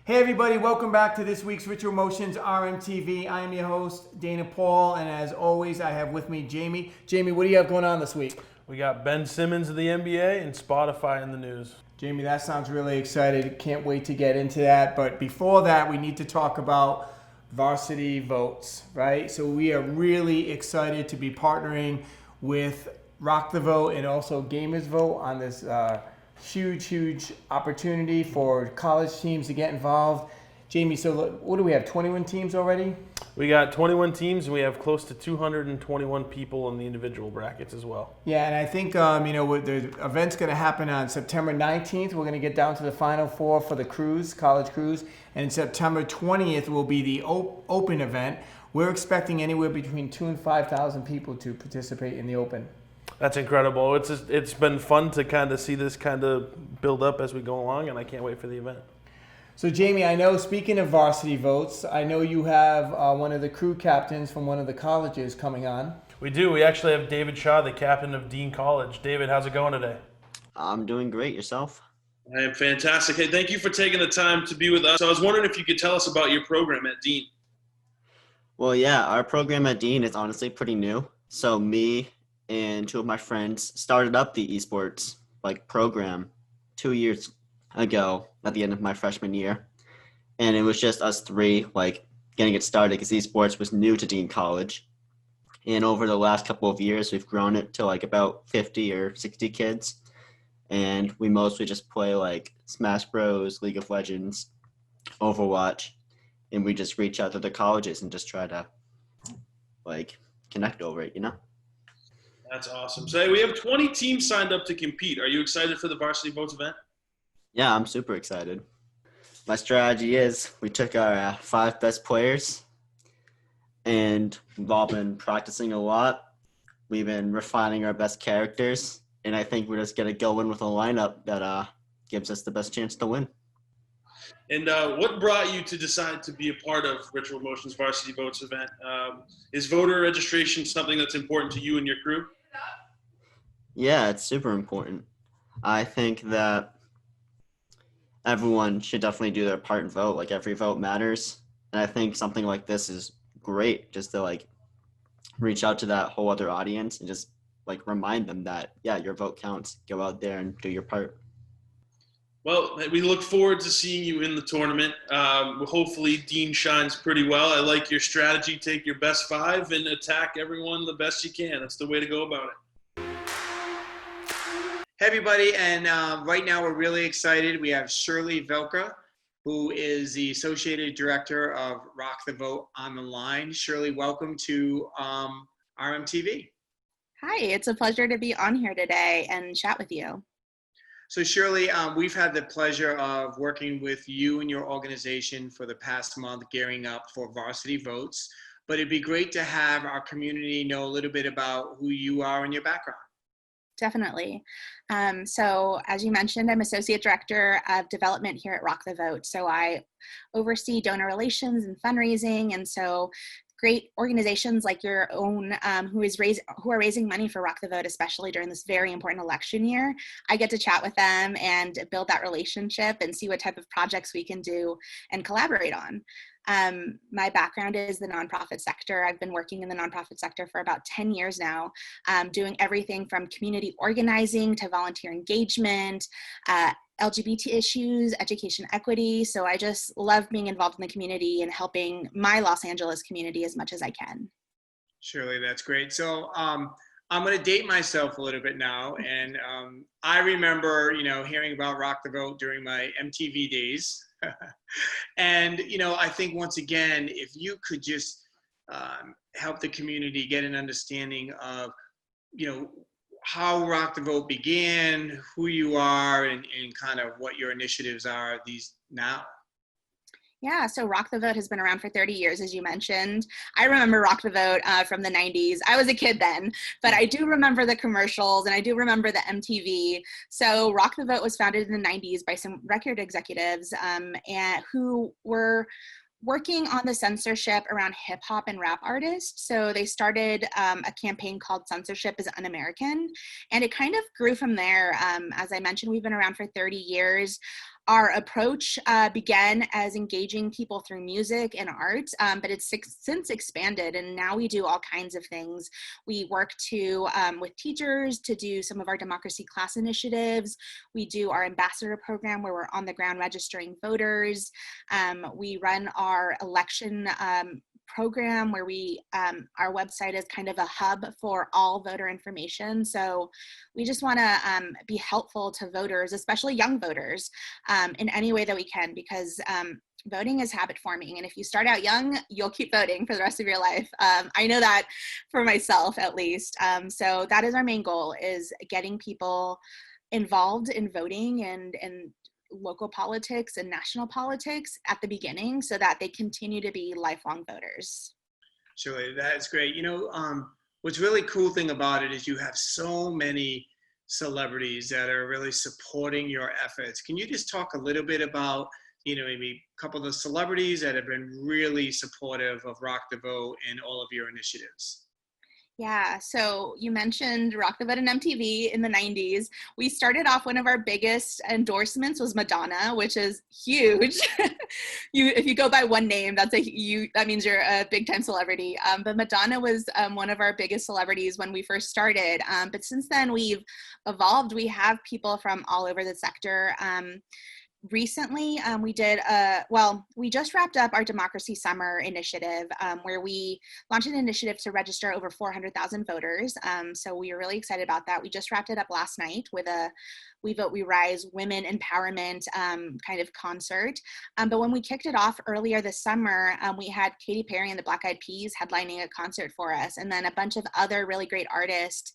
Hey everybody, welcome back to this week's Ritual Motions RMTV. I am your host, Dana Paul, and as always, I have with me Jamie. Jamie, what do you have going on this week? We got Ben Simmons of the NBA and Spotify in the news. Jamie, that sounds really excited. Can't wait to get into that. But before that, we need to talk about varsity votes, right? So we are really excited to be partnering with Rock the Vote and also Gamers Vote on this huge opportunity for college teams to get involved. Jamie, so what do we have, 21 teams already? We got 21 teams and we have close to 221 people in the individual brackets as well. Yeah, and I think, the event's going to happen on September 19th. We're going to get down to the Final Four for the cruise, college cruise. And September 20th will be the open event. We're expecting anywhere between 2,000 and 5,000 people to participate in the open. That's incredible. It's been fun to kind of see this kind of build up as we go along, and I can't wait for the event. So Jamie, I know, speaking of varsity votes, I know you have one of the crew captains from one of the colleges coming on. We do. We actually have David Shaw, the captain of Dean College. David, how's it going today? I'm doing great. Yourself? I am fantastic. Hey, thank you for taking the time to be with us. I was wondering if you could tell us about your program at Dean. Well, yeah, our program at Dean is honestly pretty new. So me and two of my friends started up the esports program 2 years ago at the end of my freshman year. And it was just us three getting it started because esports was new to Dean College. And over the last couple of years, we've grown it to about 50 or 60 kids. And we mostly just play Smash Bros, League of Legends, Overwatch. And we just reach out to the colleges and just try to connect over it, That's awesome. So hey, we have 20 teams signed up to compete. Are you excited for the Varsity Votes event? Yeah, I'm super excited. My strategy is we took our 5 best players, and we've all been practicing a lot. We've been refining our best characters, and I think we're just going to go in with a lineup that gives us the best chance to win. And what brought you to decide to be a part of Ritual Motions Varsity Votes event? Is voter registration something that's important to you and your crew? Yeah, it's super important. I think that everyone should definitely do their part and vote. Every vote matters. And I think something like this is great just to reach out to that whole other audience and just remind them that, yeah, your vote counts. Go out there and do your part. Well, we look forward to seeing you in the tournament. Hopefully Dean shines pretty well. I like your strategy. Take your best 5 and attack everyone the best you can. That's the way to go about it. Hey everybody, and right now we're really excited. We have Shirley Vilca, who is the Associated Director of Rock the Vote on the line. Shirley, welcome to RMTV. Hi, it's a pleasure to be on here today and chat with you. So Shirley, we've had the pleasure of working with you and your organization for the past month, gearing up for Varsity Votes. But it'd be great to have our community know a little bit about who you are and your background. Definitely. So as you mentioned, I'm Associate Director of Development here at Rock the Vote. So I oversee donor relations and fundraising. And so great organizations like your own who are raising money for Rock the Vote, especially during this very important election year. I get to chat with them and build that relationship and see what type of projects we can do and collaborate on. My background is the nonprofit sector. I've been working in the nonprofit sector for about 10 years now, doing everything from community organizing to volunteer engagement, LGBT issues, education equity. So I just love being involved in the community and helping my Los Angeles community as much as I can. Shirley, that's great. So I'm going to date myself a little bit now. And I remember, hearing about Rock the Vote during my MTV days. And, I think once again, if you could just help the community get an understanding of, how Rock the Vote began, who you are, and kind of what your initiatives are these now. Yeah, so Rock the Vote has been around for 30 years, as you mentioned. I remember Rock the Vote from the 90s. I was a kid then, but I do remember the commercials and I do remember the MTV. So Rock the Vote was founded in the 90s by some record executives and who were working on the censorship around hip hop and rap artists. So they started a campaign called Censorship is Un-American, and it kind of grew from there. As I mentioned, we've been around for 30 years. our approach began as engaging people through music and art, but it's since expanded, and now we do all kinds of things. We work with teachers to do some of our democracy class initiatives. We do our ambassador program where we're on the ground registering voters. We run our election program where our website is kind of a hub for all voter information. So we just want to be helpful to voters, especially young voters, in any way that we can, because voting is habit forming. And if you start out young, you'll keep voting for the rest of your life. I know that for myself, at least. So that is our main goal, is getting people involved in voting and local politics and national politics at the beginning so that they continue to be lifelong voters. Shirley, that's great. What's really cool thing about it is you have so many celebrities that are really supporting your efforts. Can you just talk a little bit about, maybe a couple of the celebrities that have been really supportive of Rock the Vote and all of your initiatives? Yeah, so you mentioned Rock the Vote and MTV in the 90s. We started off, one of our biggest endorsements was Madonna, which is huge. If you go by one name, that means you're a big time celebrity. But Madonna was one of our biggest celebrities when we first started. But since then we've evolved. We have people from all over the sector. Recently, we just wrapped up our Democracy Summer initiative, where we launched an initiative to register over 400,000 voters. So we are really excited about that. We just wrapped it up last night with a We Vote, We Rise women empowerment kind of concert. But when we kicked it off earlier this summer, we had Katy Perry and the Black Eyed Peas headlining a concert for us, and then a bunch of other really great artists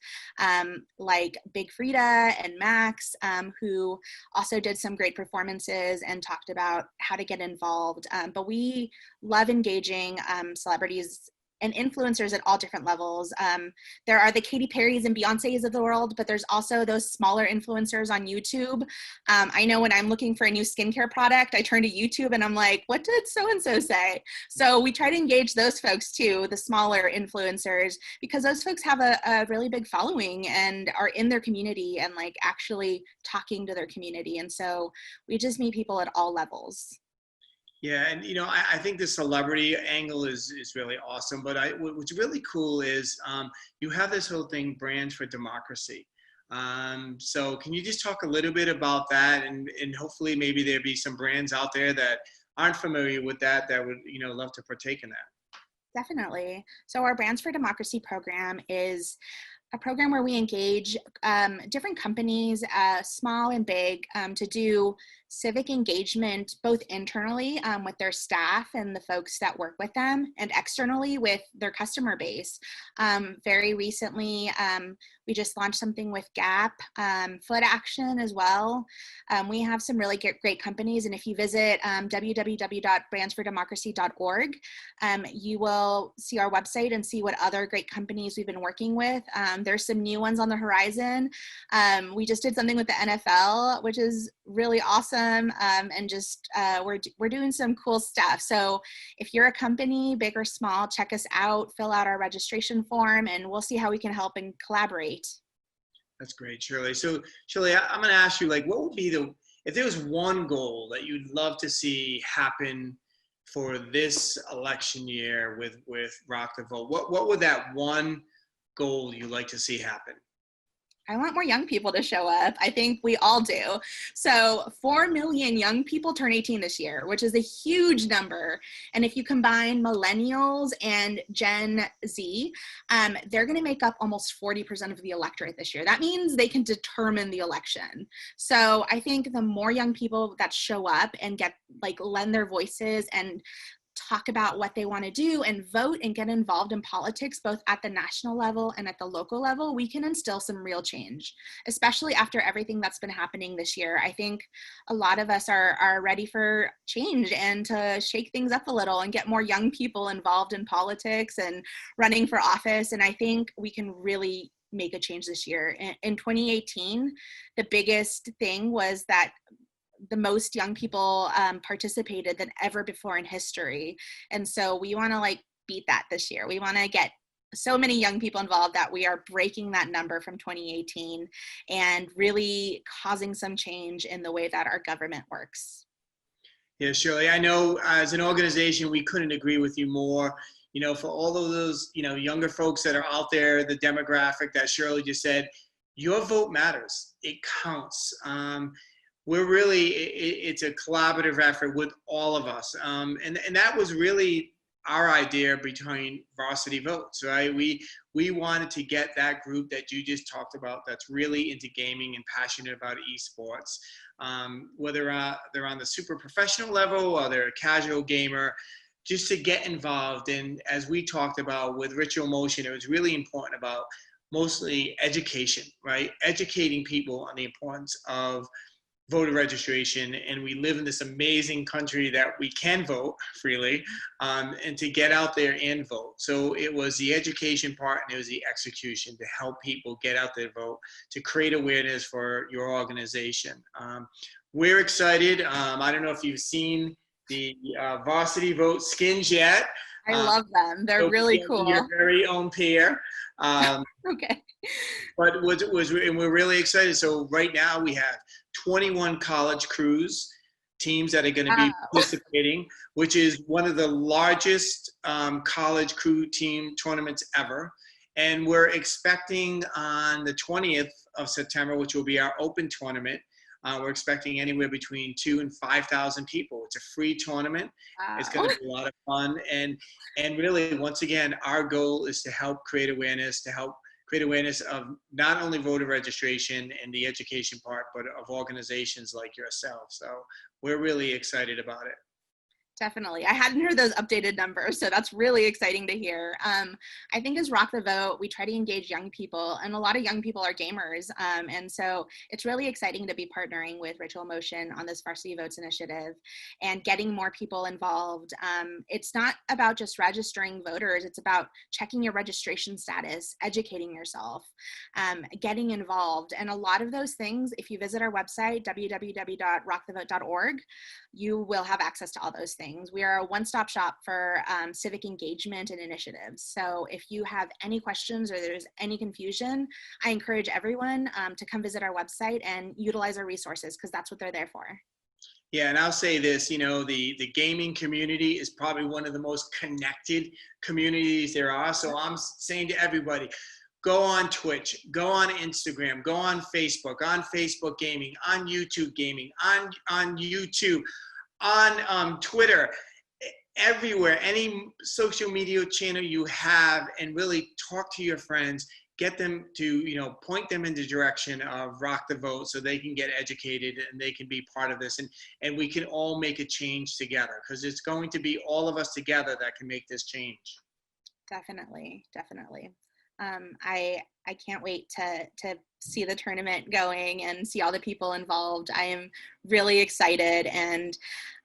like Big Frida and Max, who also did some great performances and talked about how to get involved. But we love engaging celebrities and influencers at all different levels. There are the Katy Perrys and Beyoncés of the world, but there's also those smaller influencers on YouTube. I know when I'm looking for a new skincare product, I turn to YouTube and I'm like, what did so-and-so say? So we try to engage those folks too, the smaller influencers, because those folks have a really big following and are in their community and like actually talking to their community. And so we just meet people at all levels. Yeah, and I think the celebrity angle is really awesome. But what's really cool is you have this whole thing, Brands for Democracy. So can you just talk a little bit about that, and hopefully maybe there'll be some brands out there that aren't familiar with that would love to partake in that. Definitely. So our Brands for Democracy program is a program where we engage different companies, small and big, to do civic engagement, both internally with their staff and the folks that work with them, and externally with their customer base. Very recently, we just launched something with Gap, Foot Action as well. We have some really great companies, and if you visit www.brandsfordemocracy.org, you will see our website and see what other great companies we've been working with. There's some new ones on the horizon. We just did something with the NFL, which is really awesome, and just we're doing some cool stuff. So if you're a company, big or small, check us out, fill out our registration form, and we'll see how we can help and collaborate. That's great, Shirley. So Shirley, I'm going to ask you, like, what would be if there was one goal that you'd love to see happen for this election year with Rock the Vote, what would that one goal you'd like to see happen? I want more young people to show up. I think we all do. So 4 million young people turn 18 this year, which is a huge number. And if you combine millennials and Gen Z, they're going to make up almost 40% of the electorate this year. That means they can determine the election. So I think the more young people that show up and lend their voices and talk about what they want to do and vote and get involved in politics, both at the national level and at the local level, we can instill some real change, especially after everything that's been happening this year. I think a lot of us are ready for change and to shake things up a little and get more young people involved in politics and running for office. And I think we can really make a change this year. In 2018, the biggest thing was that the most young people participated than ever before in history. And so we want to beat that this year. We want to get so many young people involved that we are breaking that number from 2018 and really causing some change in the way that our government works. Yeah, Shirley, I know as an organization, we couldn't agree with you more. For all of those, younger folks that are out there, the demographic that Shirley just said, your vote matters. It counts. We're really, it's a collaborative effort with all of us. And that was really our idea between Varsity Votes, right? We wanted to get that group that you just talked about that's really into gaming and passionate about esports, whether they're on the super professional level or they're a casual gamer, just to get involved. And as we talked about with Ritual Motion, it was really important about mostly education, right? Educating people on the importance of voter registration, and we live in this amazing country that we can vote freely, and to get out there and vote. So it was the education part and it was the execution to help people get out there to vote, to create awareness for your organization. We're excited. I don't know if you've seen the Varsity Vote skins yet. I love them. They're really cool. Your very own pair. Okay. But and we're really excited. So right now we have 21 college crews teams that are going to be participating, which is one of the largest college crew team tournaments ever. And we're expecting on the 20th of September, which will be our open tournament, we're expecting anywhere between 2,000 and 5,000 people. It's a free tournament. Wow. It's going to be a lot of fun. And really, once again, our goal is to help create awareness, of not only voter registration and the education part, but of organizations like yourself. So we're really excited about it. Definitely. I hadn't heard those updated numbers, so that's really exciting to hear. I think as Rock the Vote, we try to engage young people, and a lot of young people are gamers. And so it's really exciting to be partnering with Ritual Motion on this Varsity Votes initiative and getting more people involved. It's not about just registering voters. It's about checking your registration status, educating yourself, getting involved. And a lot of those things, if you visit our website, www.rockthevote.org, you will have access to all those things. We are a one-stop shop for civic engagement and initiatives. So if you have any questions or there's any confusion, I encourage everyone to come visit our website and utilize our resources, because that's what they're there for. Yeah, and I'll say this, the gaming community is probably one of the most connected communities there are. So I'm saying to everybody, go on Twitch, go on Instagram, go on Facebook Gaming, on YouTube Gaming, on YouTube, on Twitter, everywhere, any social media channel you have, and really talk to your friends, get them to, point them in the direction of Rock the Vote so they can get educated and they can be part of this. And we can all make a change together, because it's going to be all of us together that can make this change. Definitely. I can't wait to see the tournament going and see all the people involved. I am really excited, and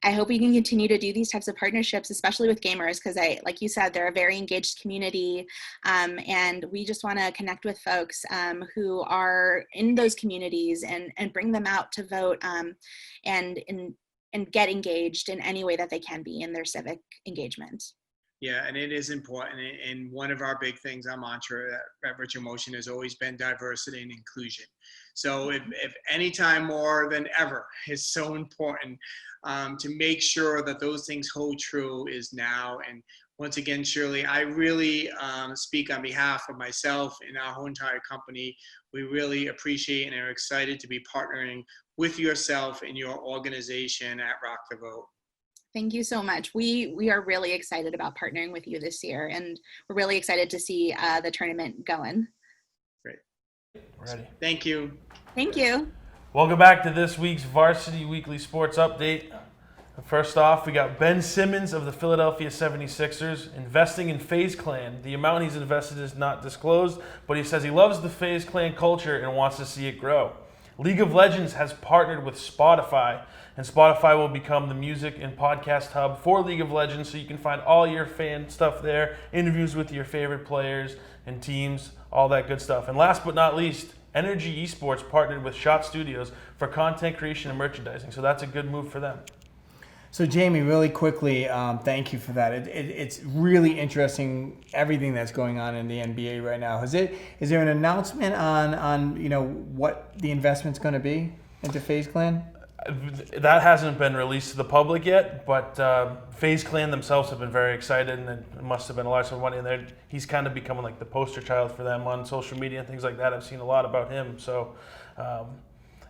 I hope we can continue to do these types of partnerships, especially with gamers, because like you said, they're a very engaged community, and we just want to connect with folks who are in those communities and bring them out to vote and get engaged in any way that they can be in their civic engagement. Yeah, and it is important. And one of our big things, our mantra at Ritual Motion has always been diversity and inclusion. So if any time more than ever is so important to make sure that those things hold true is now. And once again, Shirley, I really speak on behalf of myself and our whole entire company. We really appreciate and are excited to be partnering with yourself and your organization at Rock the Vote. Thank you so much. We are really excited about partnering with you this year, and we're really excited to see the tournament going. Great. Ready. Thank you. Thank you. Welcome back to this week's Varsity Weekly Sports Update. First off, we got Ben Simmons of the Philadelphia 76ers investing in FaZe Clan. The amount he's invested is not disclosed, but he says he loves the FaZe Clan culture and wants to see it grow. League of Legends has partnered with Spotify, and Spotify will become the music and podcast hub for League of Legends, so you can find all your fan stuff there, interviews with your favorite players and teams, all that good stuff. And last but not least, Energy Esports partnered with Shot Studios for content creation and merchandising, so that's a good move for them. So Jamie, really quickly, thank you for that. It's really interesting everything that's going on in the NBA right now. Is there an announcement on what the investment's going to be into FaZe Clan? That hasn't been released to the public yet, but FaZe Clan themselves have been very excited, and it must have been a lot of money in there. He's kind of becoming like the poster child for them on social media and things like that. I've seen a lot about him. So,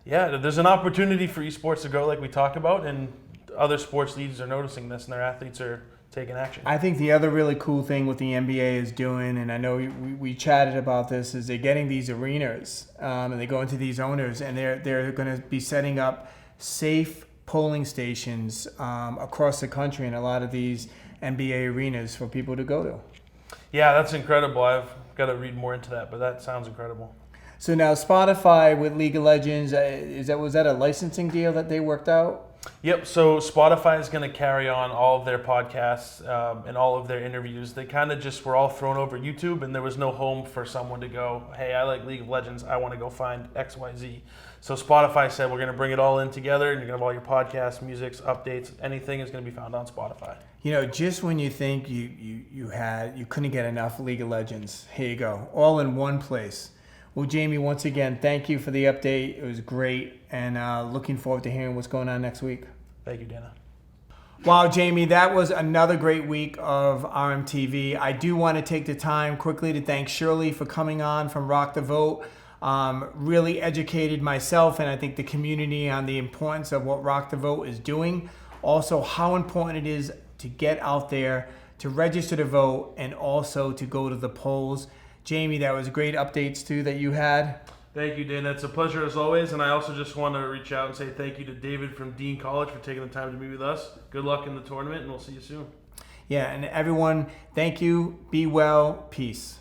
there's an opportunity for esports to grow like we talked about, and other sports leagues are noticing this, and their athletes are taking action. I think the other really cool thing what the NBA is doing, and I know we chatted about this, is they're getting these arenas, and they go into these owners, and they're going to be setting up safe polling stations across the country in a lot of these NBA arenas for people to go to. Yeah, that's incredible. I've got to read more into that, but that sounds incredible. So now Spotify with League of Legends, was that a licensing deal that they worked out? Yep, so Spotify is going to carry on all of their podcasts and all of their interviews. They kind of just were all thrown over YouTube, and there was no home for someone to go, hey, I like League of Legends, I want to go find XYZ. So Spotify said, we're going to bring it all in together, and you're going to have all your podcasts, musics, updates, anything is going to be found on Spotify. Just when you think you couldn't get enough League of Legends, here you go, all in one place. Well, Jamie, once again, thank you for the update. It was great, and looking forward to hearing what's going on next week. Thank you, Dana. Wow, Jamie, that was another great week of RMTV. I do want to take the time quickly to thank Shirley for coming on from Rock the Vote. Really educated myself and I think the community on the importance of what Rock the Vote is doing. Also, how important it is to get out there, to register to vote, and also to go to the polls. Jamie, that was great updates too that you had. Thank you, Dana. It's a pleasure as always, and I also just want to reach out and say thank you to David from Dean College for taking the time to meet with us. Good luck in the tournament, and we'll see you soon. Yeah, and everyone, thank you. Be well. Peace.